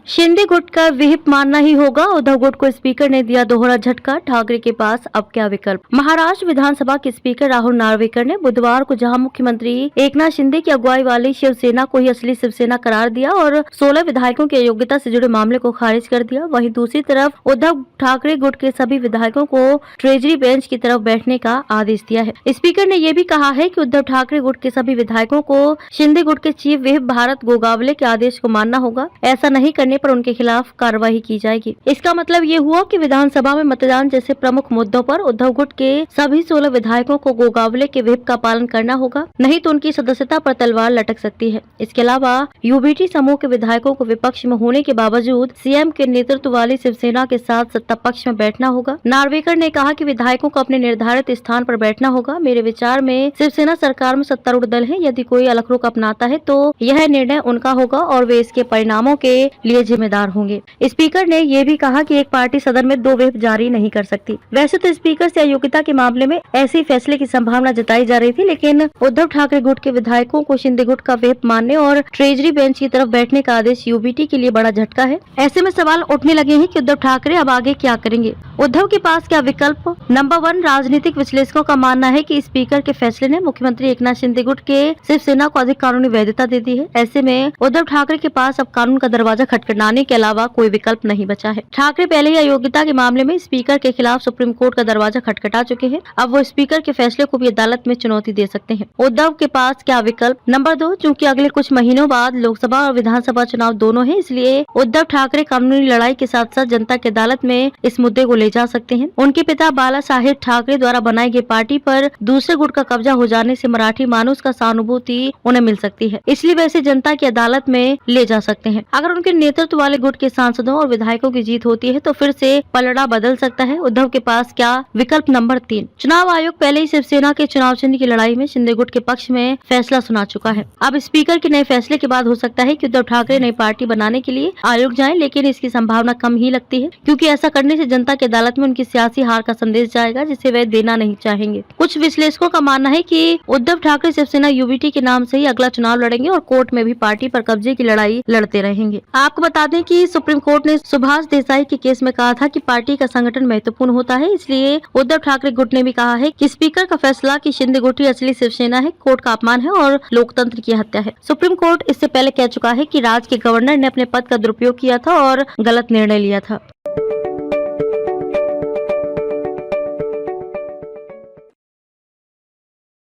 शिंदे गुट का विहिप मानना ही होगा। उद्धव गुट को स्पीकर ने दिया दोहरा झटका। ठाकरे के पास अब क्या विकल्प। महाराष्ट्र विधानसभा के स्पीकर राहुल नार्वेकर ने बुधवार को जहां मुख्यमंत्री एकनाथ शिंदे की अगुवाई वाली शिवसेना को ही असली शिवसेना करार दिया और 16 विधायकों की अयोग्यता से जुड़े मामले को खारिज कर दिया, वहीं दूसरी तरफ उद्धव ठाकरे गुट के सभी विधायकों को ट्रेजरी बेंच की तरफ बैठने का आदेश दिया है। स्पीकर ने यह भी कहा है कि उद्धव ठाकरे गुट के सभी विधायकों को शिंदे गुट के चीफ व्हिप भारत गोगावले के आदेश को मानना होगा। ऐसा नहीं करने पर उनके खिलाफ कार्रवाई की जाएगी। इसका मतलब ये हुआ कि विधानसभा में मतदान जैसे प्रमुख मुद्दों पर उद्धव गुट के सभी 16 विधायकों को गोगावले के व्हिप का पालन करना होगा, नहीं तो उनकी सदस्यता पर तलवार लटक सकती है। इसके अलावा यूबीटी समूह के विधायकों को विपक्ष में होने के बावजूद सीएम के नेतृत्व वाली शिवसेना के साथ सत्ता पक्ष में बैठना होगा। नार्वेकर ने कहा कि विधायकों को अपने निर्धारित स्थान पर बैठना होगा। मेरे विचार में शिवसेना सरकार में सत्तारूढ़ दल है, यदि कोई अलग रुख अपनाता है तो यह निर्णय उनका होगा और वे इसके परिणामों के लिए जिम्मेदार होंगे। स्पीकर ने यह भी कहा कि एक पार्टी सदन में 2 व्हिप जारी नहीं कर सकती। वैसे तो स्पीकर से अयोग्यता के मामले में ऐसे फैसले की संभावना जताई जा रही थी, लेकिन उद्धव ठाकरे गुट के विधायकों को शिंदे गुट का व्हिप मानने और ट्रेजरी बेंच की तरफ बैठने का आदेश यूबीटी के लिए बड़ा झटका है। ऐसे में सवाल उठने लगे हैं कि उद्धव ठाकरे अब आगे क्या करेंगे। उद्धव के पास क्या विकल्प। नंबर 1, राजनीतिक विश्लेषकों का मानना है कि स्पीकर के फैसले ने मुख्यमंत्री एकनाथ शिंदे गुट के शिवसेना को अधिक कानूनी वैधता दे दी है। ऐसे में उद्धव ठाकरे के पास अब कानून का दरवाजा खटखटाने के अलावा कोई विकल्प नहीं बचा है। ठाकरे पहले ही अयोग्यता के मामले में स्पीकर के खिलाफ सुप्रीम कोर्ट का दरवाजा खटखटा चुके हैं। अब वो स्पीकर के फैसले को भी अदालत में चुनौती दे सकते हैं। उद्धव के पास क्या विकल्प। नंबर 2, चूँकि अगले कुछ महीनों बाद लोकसभा और विधानसभा चुनाव दोनों है, इसलिए उद्धव ठाकरे कानूनी लड़ाई के साथ साथ जनता की अदालत में इस मुद्दे को ले जा सकते हैं। उनके पिता बाला साहेब ठाकरे द्वारा बनाई गई पार्टी पर दूसरे गुट का कब्जा हो जाने से मराठी मानुस का सहानुभूति उन्हें मिल सकती है, इसलिए वैसे जनता की अदालत में ले जा सकते हैं। अगर उनके नेतृत्व वाले गुट के सांसदों और विधायकों की जीत होती है तो फिर से पलड़ा बदल सकता है। उद्धव के पास क्या विकल्प। नंबर 3, चुनाव आयोग पहले ही शिवसेना के चुनाव चिन्ह की लड़ाई में शिंदे गुट के पक्ष में फैसला सुना चुका है। अब स्पीकर के नए फैसले के बाद हो सकता है कि उद्धव ठाकरे नई पार्टी बनाने के लिए आयोग जाएं, लेकिन इसकी संभावना कम ही लगती है, क्योंकि ऐसा करने से जनता की अदालत में उनकी सियासी हार का संदेश जाएगा, जिसे वे देना नहीं चाहेंगे। कुछ विश्लेषकों का मानना है कि उद्धव ठाकरे शिवसेना यूबीटी के नाम से ही अगला चुनाव लड़ेंगे और कोर्ट में भी पार्टी पर कब्जे की लड़ाई लड़ते रहेंगे। आपको बता दें कि सुप्रीम कोर्ट ने सुभाष देसाई के केस में कहा था कि पार्टी का संगठन महत्वपूर्ण होता है, इसलिए उद्धव ठाकरे गुट ने भी कहा है कि स्पीकर का फैसला कि शिंदे गुट ही असली शिवसेना है, कोर्ट का अपमान है और लोकतंत्र की हत्या है। सुप्रीम कोर्ट इससे पहले कह चुका है कि राज्य के गवर्नर ने अपने पद का दुरुपयोग किया था और गलत निर्णय लिया था।